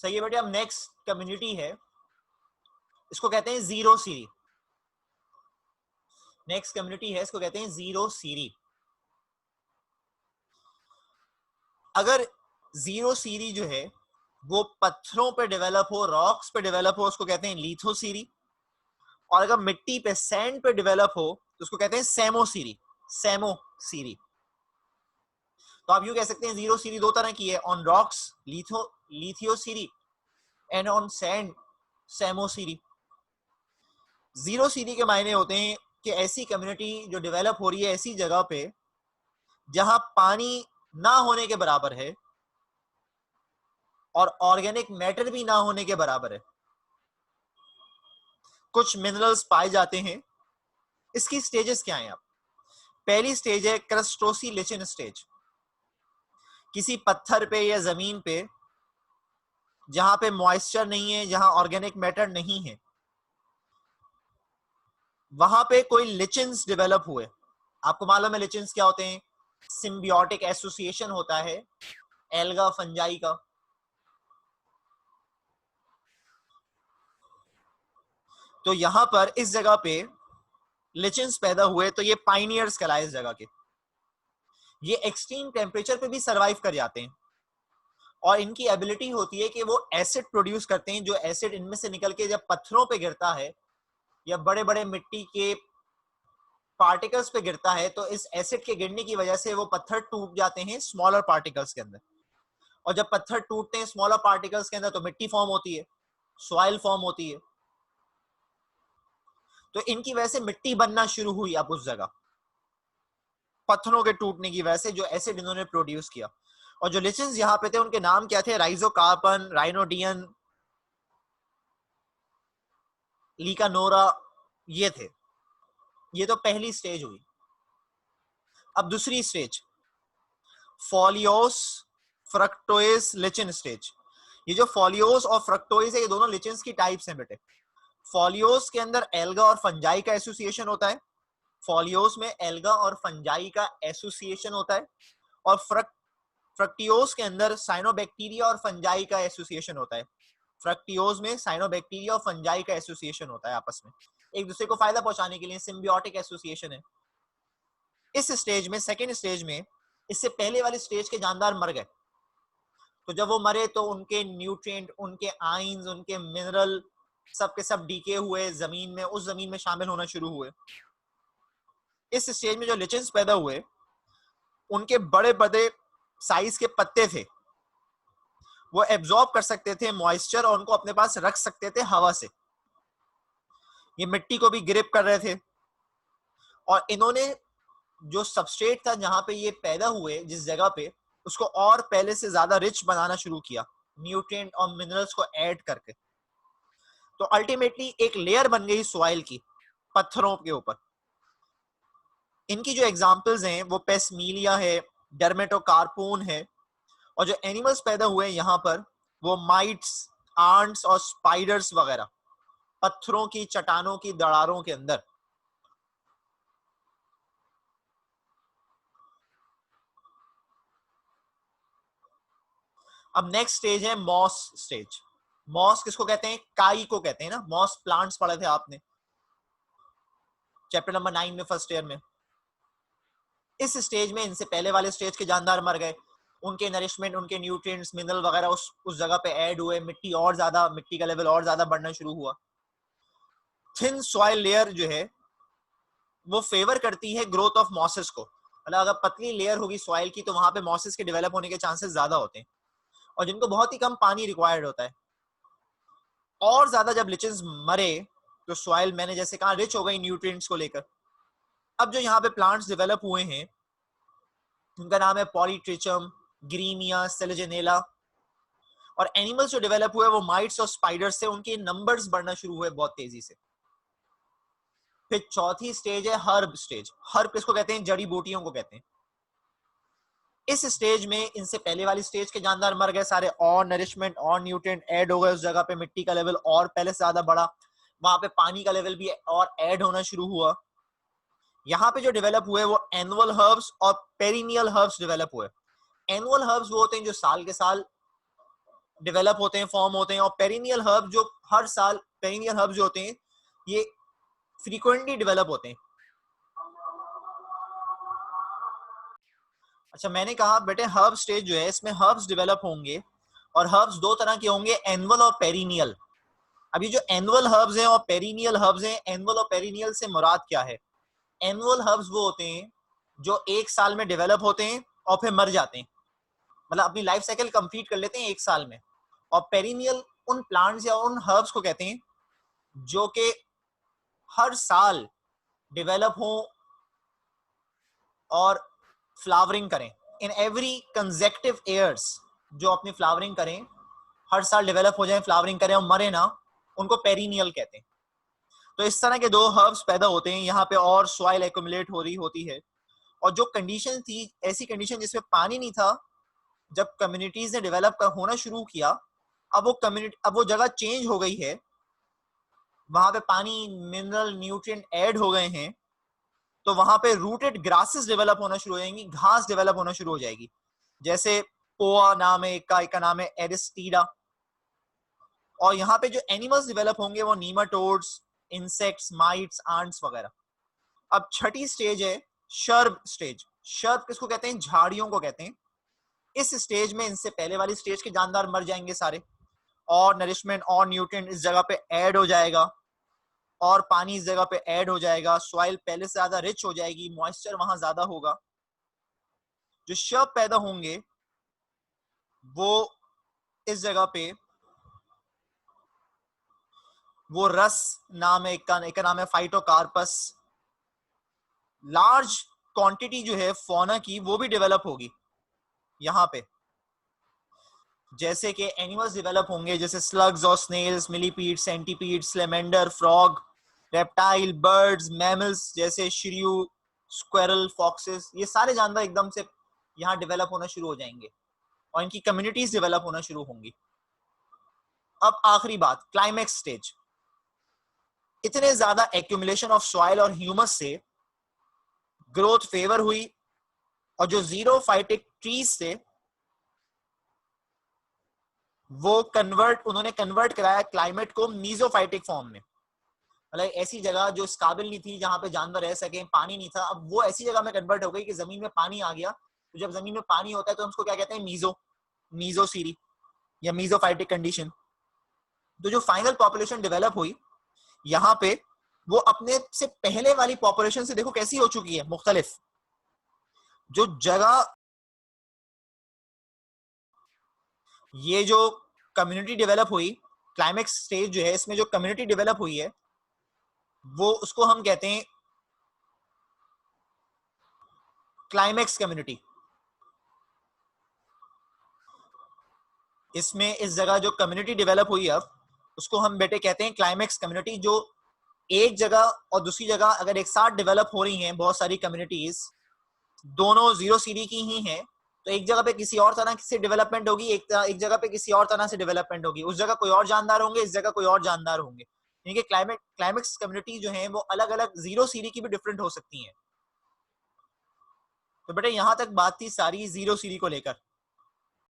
सही है बेटे। अब नेक्स्ट कम्युनिटी है, इसको कहते हैं जीरो सीरी। नेक्स्ट कम्युनिटी है, इसको कहते हैं जीरो सीरी। अगर जीरो सीरी जो है वो पत्थरों पे डेवलप हो, रॉक्स पे डेवलप हो, उसको कहते हैं लिथो सीरी। और अगर मिट्टी पे, सैंड पे डेवलप हो तो उसको कहते हैं सेमो सीरी। सेमो सीरी। तो आप यूं कह सकते हैं जीरो सीरी दो तरह की है, on rocks litho lithosere and on sand psammosere. Xerosere के मायने होते हैं कि ऐसी कम्युनिटी जो डेवलप हो रही है ऐसी जगह पे जहां पानी ना होने के बराबर है और ऑर्गेनिक मैटर भी ना होने के बराबर है। कुछ मिनरल्स पाए जाते हैं। इसकी स्टेजेस क्या हैं? आप, पहली स्टेज है क्रस्टोसी लिचिन स्टेज। किसी पत्थर पे या जमीन पे जहां पे मॉइस्चर नहीं है, जहां ऑर्गेनिक मैटर नहीं है, वहां पे कोई लिचिन्स डेवलप हुए। आपको मालूम है लिचिन्स क्या होते हैं? सिम्बियोटिक एसोसिएशन होता है एल्गा फंजाई का। तो यहां पर इस जगह पे लिचिन्स पैदा हुए, तो ये पाइनियर्स कहलाए इस जगह के। ये एक्सट्रीम टेम्परेचर पे भी सरवाइव कर जाते हैं और इनकी एबिलिटी होती है कि वो एसिड प्रोड्यूस करते हैं, जो एसिड इनमें से निकल के जब पत्थरों पे गिरता है या बड़े बड़े मिट्टी के पार्टिकल्स पे गिरता है तो इस एसिड के गिरने की वजह से वो पत्थर टूट जाते हैं स्मॉलर पार्टिकल्स के अंदर। और जब पत्थर टूटते हैं स्मॉलर पार्टिकल्स के अंदर तो मिट्टी फॉर्म होती है, सॉइल फॉर्म होती है। तो इनकी वजह से मिट्टी बनना शुरू हुई अब उस जगह, पत्थरों के टूटने की वजह से जो एसिड इन्होंने प्रोड्यूस किया। और जो लिचन्स यहाँ पे थे उनके नाम क्या थे? राइजोकार्पन, राइनोडियन, लीकानोरा, ये थे। ये तो पहली स्टेज हुई। अब दूसरी स्टेज फॉलियोस फ्रक्टोइस लिचिन स्टेज। ये जो फॉलियोस और फ्रक्टोइस है ये दोनों लिचिन्स की टाइप्स हैं बेटे। फॉलियोस के अंदर एल्गा और फंजाई का एसोसिएशन होता है। फॉलियोस में एल्गा और फंजाई का एसोसिएशन होता है। और फ्रक्टियोस के अंदर साइनोबैक्टीरिया और फंजाई का एसोसिएशन होता है। फ्रक्टियोस में साइनोबैक्टीरिया और फंजाई का एसोसिएशन होता है, आपस में एक दूसरे को फायदा पहुंचाने के लिए सिम्बियोटिक एसोसिएशन है। इस स्टेज में, सेकेंड स्टेज में, इससे पहले वाली स्टेज के जानदार मर गए। तो जब वो मरे तो उनके न्यूट्रिएंट, उनके आइंस, उनके मिनरल सब के सब डीके हुए जमीन में, उस जमीन में शामिल होना शुरू हुए। इस स्टेज में जो लिचेंस पैदा हुए उनके बड़े बड़े साइज के पत्ते थे, वो एब्जॉर्ब कर सकते थे मॉइस्चर और उनको अपने पास रख सकते थे हवा से। ये मिट्टी को भी ग्रिप कर रहे थे और इन्होंने जो सबस्ट्रेट था जहां पे ये पैदा हुए, जिस जगह पे, उसको और पहले से ज्यादा रिच बनाना शुरू किया न्यूट्रिएंट और मिनरल्स को ऐड करके। तो अल्टीमेटली एक लेयर बन गई सॉइल की पत्थरों के ऊपर। इनकी जो एग्जांपल्स हैं वो पेस्मीलिया है, डर्मेटोकार्पून है। और जो एनिमल्स पैदा हुए यहां पर वो माइट्स, आंट्स और स्पाइडर्स वगैरह, पत्थरों की चट्टानों की दरारों के अंदर। अब नेक्स्ट स्टेज है मॉस स्टेज। मॉस किसको कहते हैं? काई को कहते हैं ना। मॉस प्लांट्स पढ़े थे आपने चैप्टर नंबर 9 में, फर्स्ट ईयर में। इस स्टेज में इनसे पहले वाले स्टेज के जानदार मर गए, उनके नरिशमेंट, उनके न्यूट्रिएंट्स, मिनरल वगैरह उस जगह पे ऐड हुए, मिट्टी और ज्यादा, मिट्टी का लेवल और ज्यादा बढ़ना शुरू हुआ। थिन सॉइल लेयर जो है वो फेवर करती है ग्रोथ ऑफ मॉसेस को। मतलब अगर पतली लेयर होगी सॉइल की तो वहां पे मॉसेस के डेवलप होने के चांसेस ज्यादा होते हैं और जिनको बहुत ही कम पानी रिक्वायर्ड होता है। और ज्यादा जब लिचेंस मरे तो सॉइल, मैंने जैसे कहा, रिच हो गई न्यूट्रिएंट्स को लेकर। अब जो यहाँ पे प्लांट्स डेवलप हुए हैं उनका नाम है पॉलीट्रिचम, ग्रीमिया, सेलेजेनेला। और एनिमल्स जो डेवलप हुए वो माइट्स और स्पाइडर्स से, उनके नंबर्स बढ़ना शुरू हुए बहुत तेजी से। फिर चौथी स्टेज है हर्ब स्टेज। हर्ब किसको कहते हैं? जड़ी बूटियों को कहते हैं। इस स्टेज में इनसे पहले वाली स्टेज के जानदार मर गए सारे, और नरिशमेंट और न्यूट्रिएंट ऐड हो गए उस जगह पे, मिट्टी का लेवल और पहले से ज्यादा बढ़ा, वहां पे पानी का लेवल भी और ऐड होना शुरू हुआ। यहाँ पे जो डेवलप हुए वो एनुअल हर्ब्स और पेरिनियल हर्ब्स डेवलप हुए। एनुअल हर्ब्स वो होते हैं जो साल के साल डेवलप होते हैं, फॉर्म होते हैं, और पेरिनियल हर्ब जो हर साल, पेरिनियल हर्ब जो होते हैं ये फ्रीक्वेंटली डेवलप होते हैं। अच्छा, मैंने कहा बेटे हर्ब स्टेज जो है इसमें हर्ब्स डेवलप होंगे, और हर्ब्स दो तरह के होंगे, एनुअल और पेरिनियल। अभी जो एनुअल हर्ब्स हैं और पेरिनियल हर्ब्स हैं, एनुअल और पेरिनियल से मुराद क्या है? एनुअल हर्ब्स वो होते हैं जो एक साल में डेवलप होते हैं और फिर मर जाते हैं, मतलब अपनी लाइफ साइकिल कंप्लीट कर लेते हैं एक साल में। और पेरिनियल उन प्लांट्स या उन हर्ब्स को कहते हैं जो कि हर साल डेवलप हो और फ्लावरिंग करें इन एवरी कंसेक्टिव ईयर्स, जो अपनी फ्लावरिंग करें, हर साल डेवलप हो जाए, फ्लावरिंग करें और मरे ना, उनको पेरिनियल कहते हैं। तो इस तरह के दो हर्ब्स पैदा होते हैं यहाँ पे, और सॉइल एक्युमुलेट हो रही होती है। और जो कंडीशन थी, ऐसी कंडीशन जिसमें पानी नहीं था, जब कम्युनिटीज ने डेवलप होना शुरू किया, अब वो जगह चेंज हो गई है, वहां पे पानी, मिनरल, न्यूट्रिएंट ऐड हो गए हैं, तो वहां पे रूटेड ग्रासेस डेवलप होना शुरू हो जाएंगी, घास डेवलप होना शुरू हो जाएगी। जैसे पोआ नाम है एक का नाम है एरिस्टीडा। और यहाँ पे जो एनिमल्स डेवलप होंगे वो नीमाटोड्स, इंसेक्ट्स, माइट्स, आंट्स वगैरह। अब छठी स्टेज है शर्ब स्टेज। शर्ब किसको कहते हैं? झाड़ियों को कहते हैं। इस स्टेज में इनसे पहले वाली स्टेज के जानदार मर जाएंगे सारे, और नरिशमेंट और न्यूट्रिएंट इस जगह पे ऐड हो जाएगा, और पानी इस जगह पे ऐड हो जाएगा, सॉइल पहले से ज्यादा रिच हो जाएगी, मॉइस्चर वहां ज्यादा होगा। जो शर्ब पैदा होंगे वो इस जगह पे, वो रस नाम है एक का नाम है फाइटोकार्पस। लार्ज क्वांटिटी जो है फौना की वो भी डेवलप होगी यहाँ पे, जैसे कि एनिमल्स डेवलप होंगे, जैसे स्लग्स और snails, millipede, centipede, salamander, frog, reptile, birds, mammals जैसे श्रियू, स्क्वेरल, फॉक्सेस, ये सारे जानवर एकदम से यहाँ डेवलप होना शुरू हो जाएंगे और इनकी कम्युनिटीज डेवलप होना शुरू होंगी। अब आखिरी बात, क्लाइमेक्स स्टेज। इतने ज्यादा एक्यूमुलेशन ऑफ सॉइल और ह्यूमस से ग्रोथ फेवर हुई, और जो जीरो फाइटिक ट्रीज थे वो उन्होंने कन्वर्ट कराया क्लाइमेट को मीजोफाइटिक फॉर्म में। मतलब ऐसी जगह जो इस काबिल नहीं थी जहां पे जानवर रह सके, पानी नहीं था, अब वो ऐसी जगह में कन्वर्ट हो गई कि जमीन में पानी आ गया। तो जब जमीन में पानी होता है तो हम उसको क्या कहते हैं? मीजोसीरी या मीजोफाइटिक कंडीशन। तो जो फाइनल पॉपुलेशन डेवलप हुई यहाँ पे, वो अपने से पहले वाली पॉपुलेशन से देखो कैसी हो चुकी है, मुख्तलिफ। जो जगह, ये जो कम्युनिटी डेवलप हुई, क्लाइमेक्स स्टेज जो है इसमें जो कम्युनिटी डेवलप हुई है वो, उसको हम कहते हैं क्लाइमेक्स कम्युनिटी। इसमें इस जगह जो कम्युनिटी डेवलप हुई अब, उसको हम बेटे कहते हैं क्लाइमेक्स कम्युनिटी। जो एक जगह और दूसरी जगह अगर एक साथ डेवलप हो रही हैं, बहुत सारी कम्युनिटीज दोनों जीरो सीरी की ही हैं, तो एक जगह पे किसी और तरह से डेवलपमेंट होगी, एक जगह पे किसी और तरह से डेवलपमेंट होगी, उस जगह कोई और जानदार होंगे, इस जगह कोई और जानदार होंगे। यानी कि क्लाइमेक्स कम्युनिटी जो है वो अलग अलग जीरो सीरी की भी डिफरेंट हो सकती हैं। तो बेटे यहां तक बात थी सारी जीरो सीरी को लेकर।